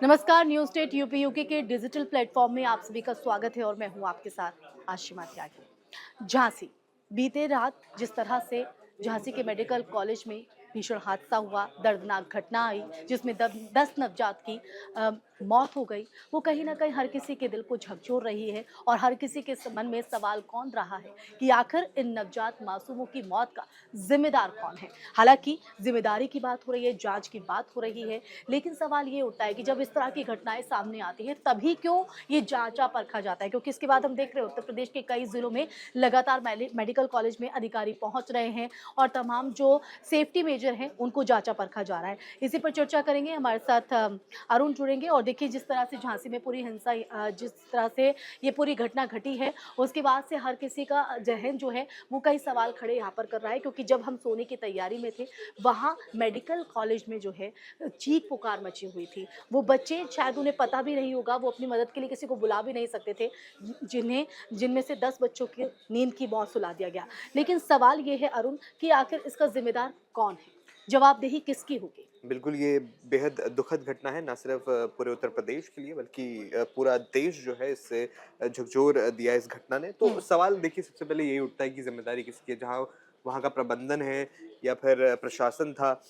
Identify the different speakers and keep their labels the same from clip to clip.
Speaker 1: नमस्कार, news state UP UK के digital platform में आप सभी का स्वागत है और मैं हूं आपके साथ आशिमा त्यागी। झांसी, बीते रात जिस तरह से झांसी के मेडिकल कॉलेज में भीषण हादसा हुआ, दर्दनाक घटना आई जिसमें 10 नवजात की मौत हो गई, वो कहीं ना कहीं हर किसी के दिल को झकझोर रही है और हर किसी के मन में सवाल कौन रहा है कि आखिर इन नवजात मासूमों की मौत का जिम्मेदार कौन है। हालांकि जिम्मेदारी की बात हो रही है, जांच की बात हो रही है, लेकिन सवाल ये उठता है कि जब इस तरह की घटनाएं सामने आती हैं तभी क्यों ये जांचा परखा जाता है, क्योंकि इसके बाद हम देख रहे हैं उत्तर प्रदेश के कई जिलों में लगातार मेडिकल कॉलेज में अधिकारी पहुंच रहे हैं और तमाम जो सेफ्टी मेजर हैं उनको जांचा परखा जा रहा है। इसी पर चर्चा करेंगे, हमारे साथ अरुण जुड़ेंगे। और देखिए, जिस तरह से झांसी में पूरी हिंसा जिस तरह से ये पूरी घटना घटी है, उसके बाद से हर किसी का जहन जो है वो कई सवाल खड़े यहाँ पर कर रहा है, क्योंकि जब हम सोने की तैयारी में थे वहाँ मेडिकल कॉलेज में जो है चीख पुकार मची हुई थी। वो बच्चे शायद उन्हें पता भी नहीं होगा, वो अपनी मदद के लिए किसी को बुला भी नहीं सकते थे, जिनमें से 10 बच्चों की नींद की मौत सुला दिया गया। लेकिन सवाल ये है अरुण कि आखिर इसका जिम्मेदार कौन है? जवाबदेही किसकी होगी?
Speaker 2: बिल्कुल, ये बेहद दुखद घटना है, ना सिर्फ़ पूरे उत्तर प्रदेश के लिए बल्कि पूरा देश जो है इससे झकझोर दिया है इस घटना ने। तो
Speaker 1: हुँ।
Speaker 2: सवाल देखिए सबसे पहले यही उठता है कि ज़िम्मेदारी किसकी है, जहाँ वहाँ का प्रबंधन है या फिर प्रशासन था।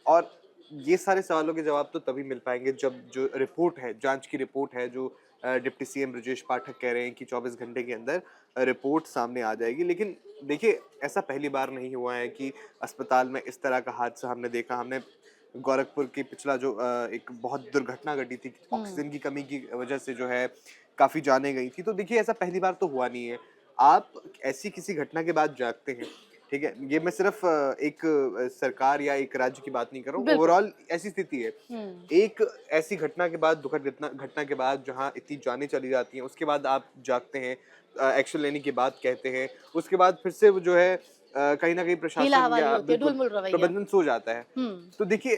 Speaker 2: और ये सारे सवालों के जवाब तो तभी मिल पाएँगे जब जो रिपोर्ट है, जाँच की रिपोर्ट है जो डिप्टी सीएम ब्रजेश पाठक कह रहे हैं कि 24 घंटे के अंदर रिपोर्ट सामने आ जाएगी। लेकिन देखिए, ऐसा पहली बार नहीं हुआ है कि अस्पताल में इस तरह का हादसा हमने देखा। हमने गोरखपुर की पिछला जो एक बहुत दुर्घटना घटी थी,
Speaker 1: हुँ।
Speaker 2: ऑक्सीजन की कमी की वजह से जो है काफ़ी जानें गई थी। तो देखिए ऐसा पहली बार तो हुआ नहीं है। आप ऐसी किसी घटना के बाद जागते हैं, ठीक है? ये मैं सिर्फ़ एक सरकार या एक राज्य की बात नहीं कर रहा हूँ,
Speaker 1: बिल्कुल।
Speaker 2: ओवरऑल ऐसी स्थिति है।
Speaker 1: हुँ।
Speaker 2: एक ऐसी घटना के बाद, दुखद घटना घटना के बाद जहाँ इतनी जानें चली जाती हैं, उसके बाद आप जागते हैं, एक्शन लेने की बात कहते हैं, उसके बाद फिर से वो जो है कहीं न कहीं प्रशासन
Speaker 1: हीला-हवाली
Speaker 2: या
Speaker 1: होती है,
Speaker 2: बिल्कुल
Speaker 1: ढुलमुल रवैया।
Speaker 2: प्रबंधन सो जाता है।
Speaker 1: हुँ।
Speaker 2: तो देखिए,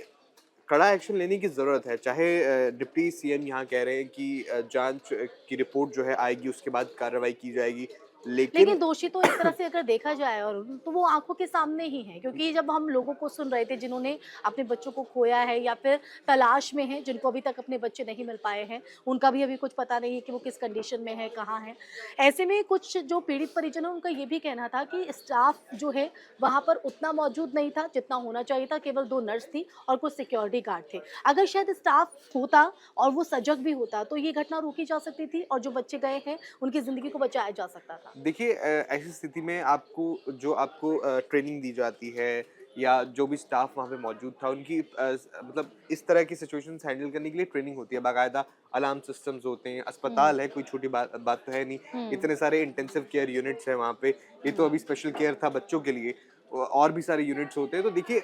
Speaker 2: कड़ा एक्शन लेने की ज़रूरत है, चाहे डिप्टी सीएम यहाँ कह रहे हैं कि जाँच की रिपोर्ट जो है आएगी, उसके बाद कार्रवाई की जाएगी। लेकिन
Speaker 1: लेकिन दोषी तो एक तरह से अगर देखा जाए और तो वो आँखों के सामने ही है, क्योंकि जब हम लोगों को सुन रहे थे जिन्होंने अपने बच्चों को खोया है या फिर तलाश में हैं, जिनको अभी तक अपने बच्चे नहीं मिल पाए हैं, उनका भी अभी कुछ पता नहीं है कि वो किस कंडीशन में है, कहाँ हैं। ऐसे में कुछ जो पीड़ित परिजन हैं, उनका ये भी कहना था कि स्टाफ जो है वहाँ पर उतना मौजूद नहीं था जितना होना चाहिए था, केवल 2 नर्स थी और कुछ सिक्योरिटी गार्ड थे। अगर शायद स्टाफ होता और वो सजग भी होता तो ये घटना रोकी जा सकती थी और जो बच्चे गए हैं, उनकी ज़िंदगी को बचाया जा सकता था।
Speaker 2: देखिए ऐसी स्थिति में आपको ट्रेनिंग दी जाती है या जो भी स्टाफ वहाँ पे मौजूद था उनकी मतलब इस तरह की सिचुएशंस हैंडल करने के लिए ट्रेनिंग होती है, बाकायदा अलार्म सिस्टम्स होते हैं,
Speaker 1: हुँ।
Speaker 2: अस्पताल है, कोई छोटी बात बात तो है नहीं।
Speaker 1: हुँ।
Speaker 2: इतने सारे इंटेंसिव केयर यूनिट्स हैं वहाँ पे। ये तो
Speaker 1: हुँ।
Speaker 2: अभी स्पेशल केयर था बच्चों के लिए, और भी सारे यूनिट्स होते हैं। तो देखिए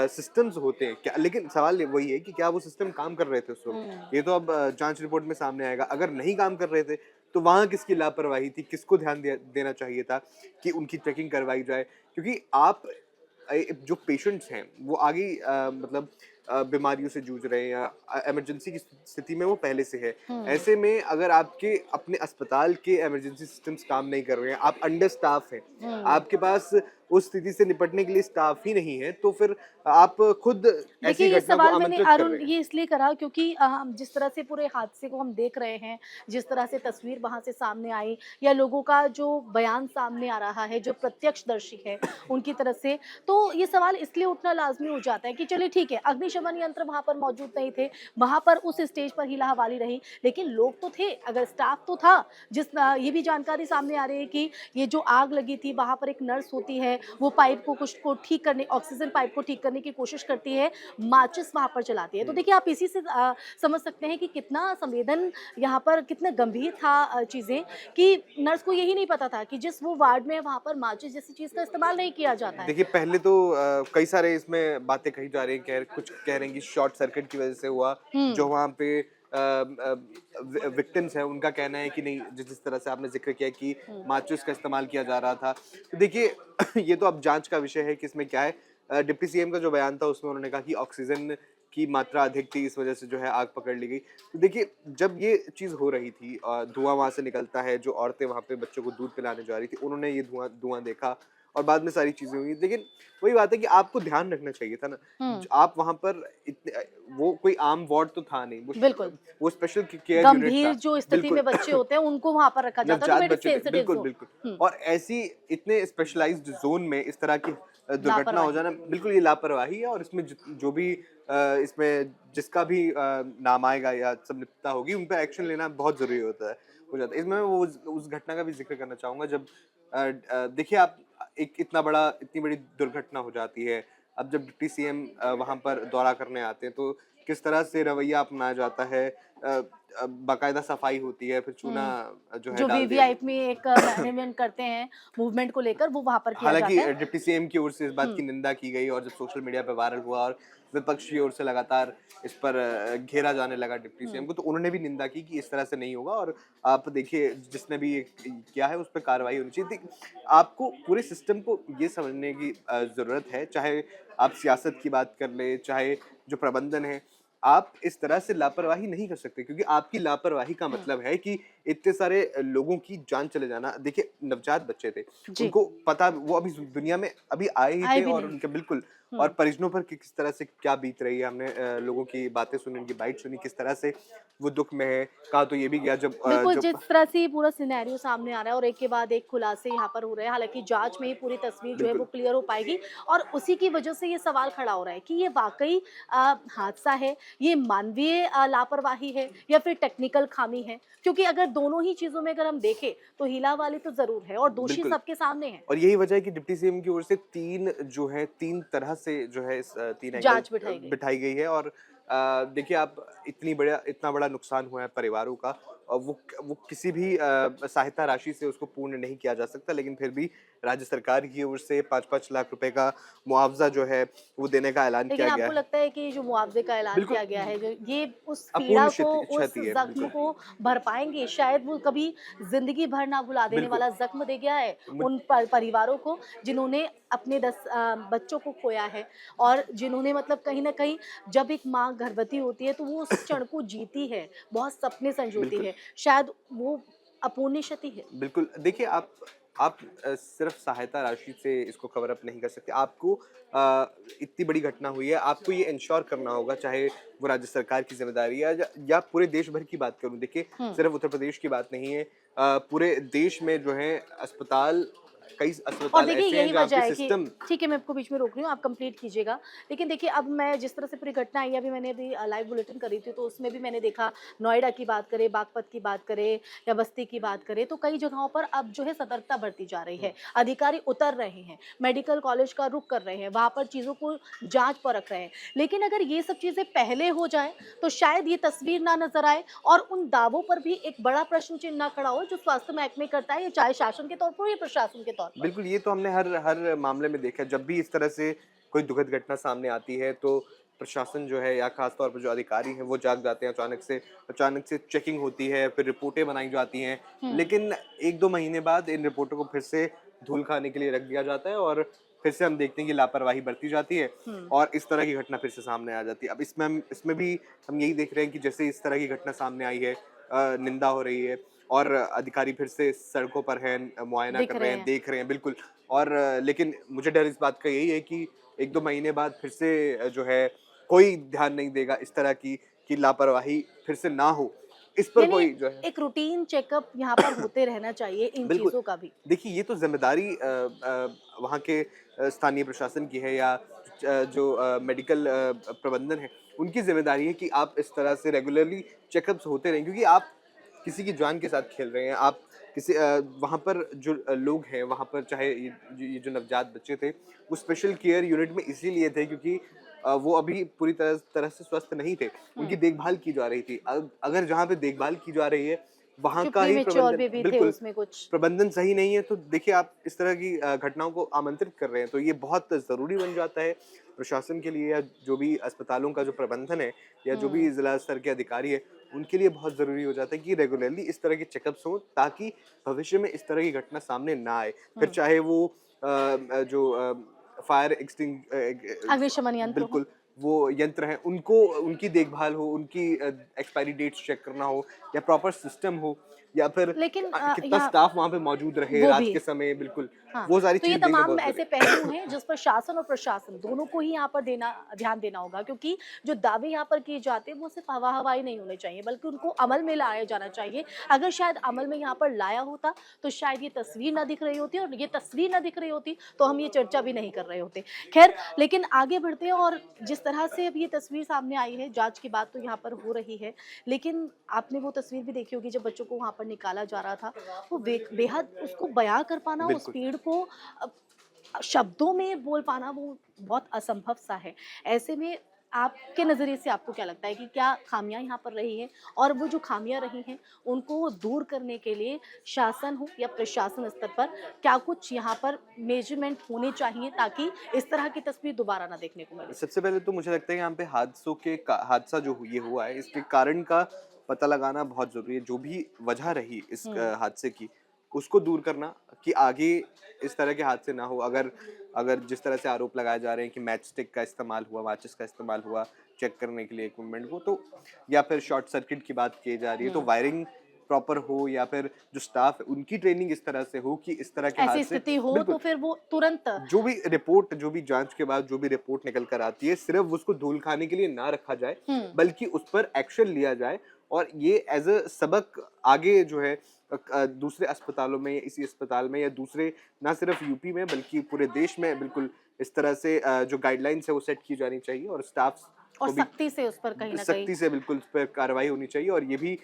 Speaker 2: सिस्टम्स होते हैं क्या, लेकिन सवाल वही है कि क्या वो सिस्टम काम कर रहे थे उस वक़्त?
Speaker 1: हुँ।
Speaker 2: ये तो अब जाँच रिपोर्ट में सामने आएगा। अगर नहीं काम कर रहे थे, तो वहाँ किसकी लापरवाही थी? किसको ध्यान देना चाहिए था कि उनकी चेकिंग करवाई जाए? क्योंकि आप जो पेशेंट्स हैं, वो आगे मतलब बीमारियों से जूझ रहे हैं या इमरजेंसी की स्थिति में वो पहले से है।
Speaker 1: हुँ।
Speaker 2: ऐसे में अगर आपके अपने अस्पताल के इमरजेंसी सिस्टम्स काम नहीं कर रहे हैं, आप अंडर स्टाफ़ हैं,
Speaker 1: हुँ।
Speaker 2: आपके पास उस स्थिति से निपटने के लिए स्टाफ़ ही नहीं है, तो फिर आप खुद
Speaker 1: देखिए,
Speaker 2: ऐसी
Speaker 1: ये
Speaker 2: घटना को
Speaker 1: सवाल मैंने
Speaker 2: आमंत्रित कर
Speaker 1: अरुण
Speaker 2: रहे हैं।
Speaker 1: ये इसलिए करा क्योंकि जिस तरह से पूरे हादसे को हम देख रहे हैं, जिस तरह से तस्वीर वहाँ से सामने आई या लोगों का जो बयान सामने आ रहा है, जो प्रत्यक्षदर्शी है, उनकी तरफ से, तो ये सवाल इसलिए उठना लाज़मी हो जाता है कि चलिए ठीक है, अग्निशमन यंत्र वहाँ पर मौजूद नहीं थे, वहाँ पर उस स्टेज पर हीला-हवाली रही, लेकिन लोग तो थे, अगर स्टाफ तो था, ये भी जानकारी सामने आ रही है कि ये जो आग लगी थी, वहाँ पर एक नर्स होती है, वो पाइप को कुछ को ठीक करने ऑक्सीजन पाइप को ठीक करने की कोशिश करती है, माचिस वहाँ पर जलाती है। तो
Speaker 2: हुँ।
Speaker 1: देखिए, आप इसी से समझ सकते हैं कि कितना संवेदन यहाँ पर कितना गंभीर था चीज़ें, कि नर्स को यही नहीं पता था कि जिस वो वार्ड में है वहाँ पर माचिस जैसी चीज़ का इस्तेमाल नहीं किया जाता है।
Speaker 2: देखिए, पहले तो कई सारे इसमें बातें कही जा रही हैं, कुछ कह रहे हैं कि शॉर्ट सर्किट की वज़ह से हुआ, जो
Speaker 1: हुँ।
Speaker 2: वहाँ पे विक्टिम्स हैं, उनका कहना है कि नहीं, जिस तरह से आपने ज़िक्र किया कि
Speaker 1: हुँ।
Speaker 2: माचिस का इस्तेमाल किया जा रहा था। तो देखिए, ये तो अब जाँच का विषय है कि इसमें क्या है। डिप्टी सीएम का जो बयान था, उसमें उन्होंने कहा कि ऑक्सीजन की मात्रा अधिक थी, इस वज़ह से जो है आग पकड़ ली गई। तो देखिए, जब ये चीज़ हो रही थी, धुआँ वहाँ से निकलता है, जो औरतें वहाँ पे बच्चों को दूध पिलाने जा रही थी, उन्होंने ये धुआँ धुआँ देखा और बाद में सारी चीजें हुई। लेकिन वही बात है कि आपको ध्यान रखना चाहिए था ना। आप वहां पर इतने, वो कोई आम वार्ड तो था नहीं,
Speaker 1: बिल्कुल।
Speaker 2: वो स्पेशल केयर यूनिट
Speaker 1: गंभीर
Speaker 2: था।
Speaker 1: जो स्थिति
Speaker 2: बिल्कुल।
Speaker 1: में बच्चे होते हैं उनको वहां पर रखा जाता है, तो
Speaker 2: नवजात
Speaker 1: वेरी
Speaker 2: बच्चे थे,
Speaker 1: सेंसिटिव
Speaker 2: बिल्कुल
Speaker 1: जोन।
Speaker 2: बिल्कुल। और ऐसी इतने स्पेशलाइज्ड जोन में इस तरह की दुर्घटना हो
Speaker 1: लापरवाही।
Speaker 2: जाना, बिल्कुल ये लापरवाही है। और इसमें जो भी इसमें जिसका भी नाम आएगा या संलिप्तता होगी, उन पर एक्शन लेना बहुत जरूरी होता है, हो जाता है। इसमें मैं वो उस घटना का भी जिक्र करना चाहूंगा जब देखिए आप, इतनी बड़ी दुर्घटना हो जाती है। अब जब डिप्टी सीएम वहां पर दौरा करने आते हैं तो किस तरह से रवैया अपनाया जाता है, बाकायदा सफाई होती है, फिर चूना जो है
Speaker 1: जो
Speaker 2: डाल दिया
Speaker 1: वीवीआईपी में एक मैनेजमेंट करते हैं मूवमेंट को लेकर, वो वहां पर किया
Speaker 2: हालांकि
Speaker 1: जाता है।
Speaker 2: डिप्टी सीएम की ओर से इस बात की निंदा की गई, और जब सोशल मीडिया पे वायरल हुआ और विपक्ष की ओर से लगातार इस पर घेरा जाने लगा डिप्टी सीएम को, तो उन्होंने भी निंदा की कि इस तरह से नहीं होगा। और आप देखिए जिसने भी ये किया है उस पर कार्रवाई होनी चाहिए। आपको पूरे सिस्टम को ये समझने की जरूरत है, चाहे आप सियासत की बात कर ले, चाहे जो प्रबंधन है, आप इस तरह से लापरवाही नहीं कर सकते, क्योंकि आपकी लापरवाही का मतलब है कि इतने सारे लोगों की जान चले जाना। देखिए नवजात बच्चे थे,
Speaker 1: जी।
Speaker 2: उनको पता, वो अभी दुनिया में अभी आए ही
Speaker 1: आए
Speaker 2: थे,
Speaker 1: भी
Speaker 2: और
Speaker 1: नहीं।
Speaker 2: उनके बिल्कुल, और परिजनों पर किस तरह से क्या बीत रही है। हमने लोगों की बातें सुनी, उनकी बाइट सुनी, किस तरह से वो दुख में है। कहा तो ये भी गया जब
Speaker 1: बिल्कुल,
Speaker 2: जब
Speaker 1: जिस तरह से ये पूरा सिनेरियो सामने आ रहा है और एक के बाद एक खुलासे यहाँ पर हो रहे हैं, हालाँकि जाँच में ही पूरी तस्वीर जो है वो
Speaker 2: बिल्कुल
Speaker 1: क्लियर हो पाएगी, और उसी की वजह से ये सवाल खड़ा हो रहा है कि ये वाक़ई हादसा है, ये मानवीय लापरवाही है या फिर टेक्निकल खामी है? क्योंकि अगर दोनों ही चीज़ों में अगर हम देखें, तो हीला-वाली तो ज़रूर है और दोषी
Speaker 2: बिल्कुल।
Speaker 1: सबके सामने हैं।
Speaker 2: और यही वजह है कि डिप्टी सीएम की ओर से 3 तरह से जो है इस 3 एंगल
Speaker 1: जाँच बिठाई गई।
Speaker 2: बिठाई गई है। और देखिए आप, इतना बड़ा नुकसान हुआ है परिवारों का, और वो किसी भी सहायता राशि से उसको पूर्ण नहीं किया जा सकता, लेकिन फिर भी राज्य सरकार की ओर से 5-5 लाख रुपए का मुआवजा जो है वो देने का ऐलान
Speaker 1: लेकिन
Speaker 2: किया गया
Speaker 1: आपको
Speaker 2: है।
Speaker 1: लगता है कि जो मुआवज़े का ऐलान
Speaker 2: बिल्कुल
Speaker 1: किया गया है, जो ये उस पीड़ा
Speaker 2: अपूर्ण
Speaker 1: को, उस
Speaker 2: क्षति है,
Speaker 1: ज़ख्म
Speaker 2: बिल्कुल।
Speaker 1: को भर पाएँगे? शायद वो कभी ज़िंदगी भर ना भुला देने
Speaker 2: बिल्कुल।
Speaker 1: वाला ज़ख्म दे गया है
Speaker 2: मुझ
Speaker 1: उन परिवारों को, जिन्होंने अपने 10 बच्चों को खोया है, और जिन्होंने मतलब कहीं न कहीं, जब एक माँ गर्भवती होती है, तो वो उस क्षण को जीती है, बहुत सपने संजोती
Speaker 2: बिल्कुल।
Speaker 1: है। शायद वो अपूर्णीय क्षति है।
Speaker 2: बिल्कुल, देखिए आप सिर्फ़ सहायता राशि से इसको कवर अप नहीं कर सकते। आपको इतनी बड़ी घटना हुई है, आपको ये इंश्योर करना होगा, चाहे वो राज्य सरकार की ज़िम्मेदारी है या पूरे देश भर की बात करूँ। देखिए,
Speaker 1: हुँ।
Speaker 2: सिर्फ़ उत्तर प्रदेश की बात नहीं है, पूरे देश में जो है कई
Speaker 1: और
Speaker 2: अस्पताल
Speaker 1: देखिए
Speaker 2: ऐसे हैं
Speaker 1: यही
Speaker 2: जहाँ पे
Speaker 1: वजह है कि,
Speaker 2: सिस्टम
Speaker 1: ठीक है मैं आपको बीच में रोक रही हूँ, आप कंप्लीट कीजिएगा। लेकिन देखिए अब मैं जिस तरह से पूरी घटना आई है, अभी मैंने अभी लाइव बुलेटिन करी थी, तो उसमें भी मैंने देखा, नोएडा की बात करें, बागपत की बात करें या बस्ती की बात करें, तो कई जगहों पर अब जो है सतर्कता बरती जा रही है। अधिकारी उतर रहे हैं, मेडिकल कॉलेज का रुख कर रहे हैं, वहाँ पर चीज़ों को जाँच परख रहे हैं। लेकिन अगर ये सब चीज़ें पहले हो जाएँ, तो शायद ये तस्वीर ना नज़र आए और उन दावों पर भी एक बड़ा प्रश्न चिन्ह ना खड़ा हो जो स्वास्थ्य महकमे करता है, या चाहे शासन के तौर पर या प्रशासन के तौर पर।
Speaker 2: बिल्कुल, ये तो हमने हर मामले में देखा है। जब भी इस तरह से कोई दुखद घटना सामने आती है, तो प्रशासन जो है या ख़ास तौर पर जो अधिकारी हैं, वो जाग जाते हैं। अचानक से चेकिंग होती है, फिर रिपोर्टें बनाई जाती हैं।
Speaker 1: हुँ।
Speaker 2: लेकिन 1-2 महीने बाद इन रिपोर्टों को फिर से धूल खाने के लिए रख दिया जाता है, और फिर से हम देखते हैं कि लापरवाही बरती जाती है,
Speaker 1: हुँ।
Speaker 2: और इस तरह की घटना फिर से सामने आ जाती है। अब इसमें भी हम यही देख रहे हैं कि जैसे इस तरह की घटना सामने आई है, निंदा हो रही है, और अधिकारी फिर से सड़कों पर हैं, मुआयना
Speaker 1: दिख
Speaker 2: कर रहे
Speaker 1: रहे
Speaker 2: हैं,
Speaker 1: हैं।
Speaker 2: देख रहे हैं, बिल्कुल। और लेकिन मुझे डर इस बात का यही है कि 1-2 महीने बाद फिर से जो है कोई ध्यान नहीं देगा इस तरह की, कि लापरवाही फिर से ना हो। इस पर
Speaker 1: यानी
Speaker 2: कोई जो है
Speaker 1: एक रूटीन चेकअप यहाँ पर होते रहना चाहिए इन
Speaker 2: बिल्कुल।
Speaker 1: चीज़ों का भी।
Speaker 2: देखिए ये तो ज़िम्मेदारी वहाँ के स्थानीय प्रशासन की है, या जो मेडिकल प्रबंधन है, उनकी ज़िम्मेदारी है कि आप इस तरह से रेगुलरली चेकअप्स होते रहें, क्योंकि आप किसी की जान के साथ खेल रहे हैं। आप वहाँ पर जो लोग हैं, वहाँ पर चाहे ये जो नवजात बच्चे थे, वो स्पेशल केयर यूनिट में इसीलिए थे क्योंकि वो अभी पूरी तरह तरह से स्वस्थ नहीं थे। उनकी
Speaker 1: हुँ।
Speaker 2: देखभाल की जा रही थी। अगर जहाँ पे देखभाल की जा रही है, वहाँ
Speaker 1: जो
Speaker 2: का ही
Speaker 1: प्रीमेच्योर
Speaker 2: प्रबंधन
Speaker 1: बेबी थे
Speaker 2: बिल्कुल,
Speaker 1: उसमें कुछ।
Speaker 2: प्रबंधन सही नहीं है, तो देखिए आप इस तरह की घटनाओं को आमंत्रित कर रहे हैं, तो ये बहुत ज़रूरी बन जाता है प्रशासन के लिए, या जो भी अस्पतालों का जो प्रबंधन है, या जो भी
Speaker 1: हुँ।
Speaker 2: ज़िला स्तर के अधिकारी है, उनके लिए बहुत ज़रूरी हो जाता है कि रेगुलरली इस तरह के चेकअप्स हों, ताकि भविष्य में इस तरह की घटना सामने ना आए। फिर
Speaker 1: हुँ।
Speaker 2: चाहे वो जो फायर
Speaker 1: अग्निशमन यंत्र हो।
Speaker 2: बिल्कुल, वो यंत्र हैं, उनकी देखभाल हो, उनकी एक्सपायरी डेट्स चेक करना हो, या प्रॉपर सिस्टम हो, या फिर
Speaker 1: लेकिन
Speaker 2: कितना
Speaker 1: यहाँ
Speaker 2: स्टाफ वहाँ पे मौजूद रहे
Speaker 1: वो
Speaker 2: रात
Speaker 1: भी।
Speaker 2: के समय, बिल्कुल।
Speaker 1: हाँ,
Speaker 2: वो सारी
Speaker 1: तो ये
Speaker 2: चीज़ देखना
Speaker 1: तमाम
Speaker 2: बहुत
Speaker 1: ऐसे
Speaker 2: ज़रूरी है।
Speaker 1: पहलू हैं जिस पर शासन और प्रशासन दोनों को ही यहाँ पर ध्यान देना होगा, क्योंकि जो दावे यहाँ पर किए जाते हैं वो सिर्फ हवा-हवाई नहीं होने चाहिए, बल्कि उनको अमल में लाया जाना चाहिए। अगर शायद अमल में यहाँ पर लाया होता तो शायद ये तस्वीर ना दिख रही होती, और ये तस्वीर ना दिख रही होती तो हम ये चर्चा भी नहीं कर रहे होते। ख़ैर, लेकिन आगे बढ़ते हैं, और जिस तरह से अब ये तस्वीर सामने आई है, जाँच की बात तो यहाँ पर हो रही है, लेकिन आपने वो तस्वीर भी देखी होगी जब बच्चों को वहाँ पर निकाला जा रहा था, वो बेहद उसको बयाँ कर पाना, उस
Speaker 2: बिल्कुल।
Speaker 1: पीड़ को अ, शब्दों में बोल पाना वो बहुत असंभव सा है। ऐसे में आपके नज़रिए से आपको क्या लगता है कि क्या खामियाँ यहाँ पर रही हैं, और वो जो खामियाँ रही हैं उनको दूर करने के लिए शासन हो या प्रशासन स्तर पर क्या कुछ यहाँ पर मेजरमेंट होने चाहिए, ताकि इस तरह की तस्वीर दोबारा ना देखने को मिले?
Speaker 2: सबसे पहले तो मुझे लगता है यहाँ पे हादसा जो ये हुआ है, इसके कारण का पता लगाना बहुत ज़रूरी है। जो भी वजह रही इस
Speaker 1: हुँ,
Speaker 2: हादसे की, उसको दूर करना, कि आगे इस तरह के हादसे ना हो। अगर अगर जिस तरह से आरोप लगाए जा रहे हैं कि मैच स्टिक का इस्तेमाल हुआ, माचिस का इस्तेमाल हुआ चेक करने के लिए इक्विपमेंट को, तो या फिर शॉर्ट सर्किट की बात की जा रही है, तो
Speaker 1: हुँ।
Speaker 2: वायरिंग प्रॉपर हो, या फिर जो स्टाफ है उनकी ट्रेनिंग इस तरह से हो कि इस तरह के
Speaker 1: ऐसी
Speaker 2: हादसे
Speaker 1: स्थिति हो तो
Speaker 2: बिल्कुल
Speaker 1: फिर वो तुरंत
Speaker 2: जो भी जांच के बाद जो भी रिपोर्ट निकल कर आती है, सिर्फ उसको धूल खाने के लिए ना रखा जाए,
Speaker 1: हुँ,
Speaker 2: बल्कि उस पर एक्शन लिया जाए, और ये एज अ सबक आगे जो है दूसरे अस्पतालों में, इसी अस्पताल में या दूसरे, ना सिर्फ यूपी में बल्कि पूरे देश में बिल्कुल इस तरह से जो गाइडलाइंस है वो सेट की जानी चाहिए, और स्टाफ
Speaker 1: और
Speaker 2: को भी
Speaker 1: सख्ती से उस पर कहीं न कहीं
Speaker 2: सख्ती से बिल्कुल उस पर कार्रवाई होनी चाहिए। और ये भी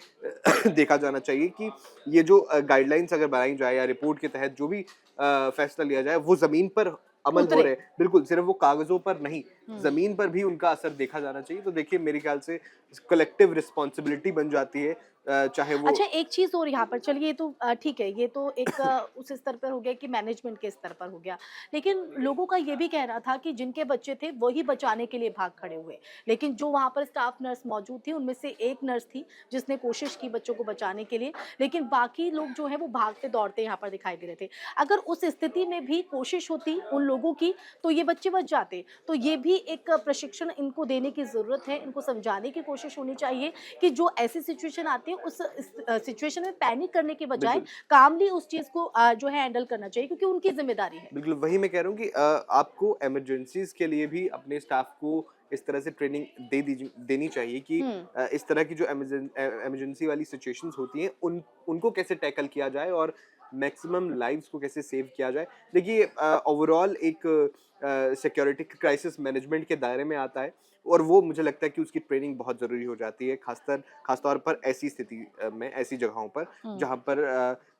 Speaker 2: देखा जाना चाहिए कि ये जो गाइडलाइंस अगर बनाई जाए या रिपोर्ट के तहत जो भी फैसला लिया जाए, वो जमीन पर अमल हो
Speaker 1: उतरे।
Speaker 2: रहे हैं, बिल्कुल सिर्फ वो कागजों पर नहीं,
Speaker 1: हुँ।
Speaker 2: जमीन पर भी उनका असर देखा जाना चाहिए। तो देखिए, मेरे ख्याल से कलेक्टिव रिस्पॉन्सिबिलिटी बन जाती है, चाहे वो
Speaker 1: अच्छा, एक चीज़ और यहाँ पर चलिए, ये तो ठीक है, ये तो एक उस स्तर पर हो गया कि मैनेजमेंट के स्तर पर हो गया। लेकिन लोगों का ये भी कहना था कि जिनके बच्चे थे वही बचाने के लिए भाग खड़े हुए। लेकिन जो वहाँ पर स्टाफ नर्स मौजूद थी उनमें से एक नर्स थी जिसने कोशिश की बच्चों को बचाने के लिए, लेकिन बाकी लोग जो हैं वो भागते-दौड़ते यहाँ पर दिखाई दे रहे थे। अगर उस स्थिति में भी कोशिश होती उन लोगों की तो ये बच्चे बच जाते। तो ये भी एक प्रशिक्षण इनको देने की ज़रूरत है, इनको समझाने की कोशिश होनी चाहिए कि जो ऐसी सिचुएशन आती है उस सिचुएशन में पैनिक करने के बजाय
Speaker 2: बिल्कुल
Speaker 1: कामली उस चीज़ को जो है हैंडल करना चाहिए, क्योंकि उनकी ज़िम्मेदारी है।
Speaker 2: बिल्कुल वही मैं कह रहा हूँ कि आपको इमरजेंसीज के लिए भी अपने स्टाफ को इस तरह से ट्रेनिंग देनी चाहिए कि
Speaker 1: हुँ,
Speaker 2: इस तरह की जो इमरजेंसी वाली सिचुएशंस होती हैं, उनको कैसे टैकल किया जाए और मैक्सिमम लाइव्स को कैसे सेव किया जाए। देखिए, ओवरऑल एक सिक्योरिटी क्राइसिस मैनेजमेंट के दायरे में आता है, और वो मुझे लगता है कि उसकी ट्रेनिंग बहुत ज़रूरी हो जाती है, खास तौर पर ऐसी स्थिति में, ऐसी जगहों पर
Speaker 1: हुँ।
Speaker 2: जहाँ पर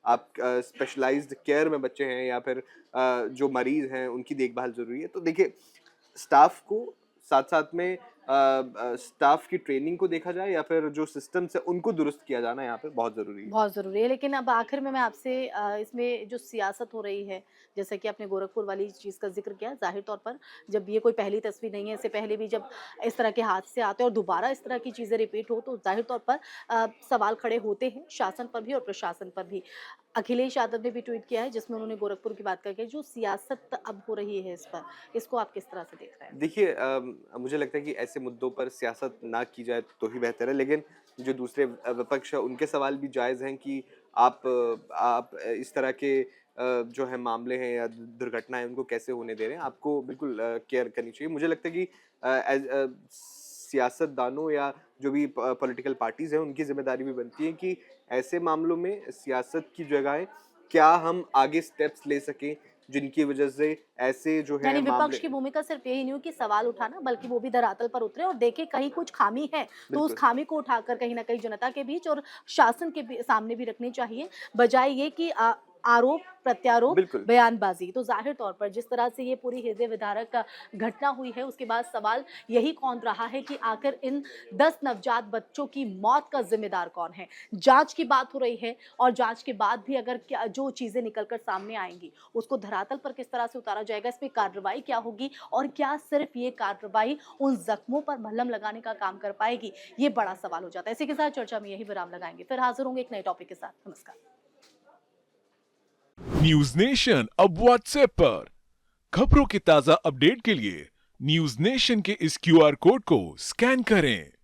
Speaker 2: आप स्पेशलाइज्ड केयर में बच्चे हैं, या फिर जो मरीज़ हैं उनकी देखभाल ज़रूरी है। तो देखिए, स्टाफ को साथ-साथ में स्टाफ की ट्रेनिंग को देखा जाए, या फिर जो सिस्टम्स है उनको दुरुस्त किया जाना यहाँ पे बहुत ज़रूरी है।
Speaker 1: बहुत ज़रूरी है, लेकिन अब आखिर में मैं आपसे इसमें जो सियासत हो रही है, जैसे कि आपने गोरखपुर वाली चीज़ का ज़िक्र किया, ज़ाहिर तौर पर जब ये कोई पहली तस्वीर नहीं है, इससे पहले भी जब इस तरह के हादसे आते हैं और दोबारा इस तरह की चीज़ें रिपीट हो, तो ज़ाहिर तौर पर सवाल खड़े होते हैं शासन पर भी और प्रशासन पर भी। अखिलेश यादव ने भी ट्वीट किया है जिसमें उन्होंने गोरखपुर की बात करके, जो सियासत अब हो रही है इस पर, इसको आप किस तरह से देख रहे हैं?
Speaker 2: देखिए, मुझे लगता है कि ऐसे मुद्दों पर सियासत ना की जाए तो ही बेहतर है, लेकिन जो दूसरे विपक्ष है उनके सवाल भी जायज़ हैं कि आप इस तरह के जो है मामले हैं या दुर्घटनाएं उनको कैसे होने दे रहे हैं, आपको बिल्कुल केयर करनी चाहिए। मुझे लगता है कि सियासतदानों या जो भी पॉलिटिकल पार्टीज हैं उनकी जिम्मेदारी भी बनती है कि ऐसे मामलों में सियासत की जगह क्या हम आगे स्टेप्स ले सकें, जिनकी वजह से ऐसे जो है
Speaker 1: यानी विपक्ष
Speaker 2: मामले।
Speaker 1: की भूमिका सिर्फ यही नहीं हो कि सवाल उठाना, बल्कि वो भी धरातल पर उतरे और देखे कहीं कुछ खामी है तो उस
Speaker 2: बिल्कुल
Speaker 1: खामी को उठाकर कहीं ना कहीं जनता के बीच और शासन के सामने भी रखनी चाहिए, बजाय ये कि आरोप प्रत्यारोप
Speaker 2: बिल्कुल
Speaker 1: बयानबाजी। तो जाहिर तौर पर जिस तरह से ये पूरी हृदय विदारक घटना हुई है, उसके बाद सवाल यही कौन रहा है कि आखिर इन 10 नवजात बच्चों की मौत का जिम्मेदार कौन है। जांच की बात हो रही है, और जांच के बाद भी अगर जो चीजें निकलकर सामने आएंगी उसको धरातल पर किस तरह से उतारा जाएगा, इसमें कार्रवाई क्या होगी, और क्या सिर्फ ये कार्रवाई उन जख्मों पर मलहम लगाने का काम कर पाएगी, ये बड़ा सवाल हो जाता है। इसी के साथ चर्चा में यही विराम लगाएंगे, फिर हाजिर होंगे एक नए टॉपिक के साथ। नमस्कार।
Speaker 3: न्यूज नेशन अब व्हाट्सएप पर खबरों के ताजा अपडेट के लिए न्यूज नेशन के इस क्यूआर कोड को स्कैन करें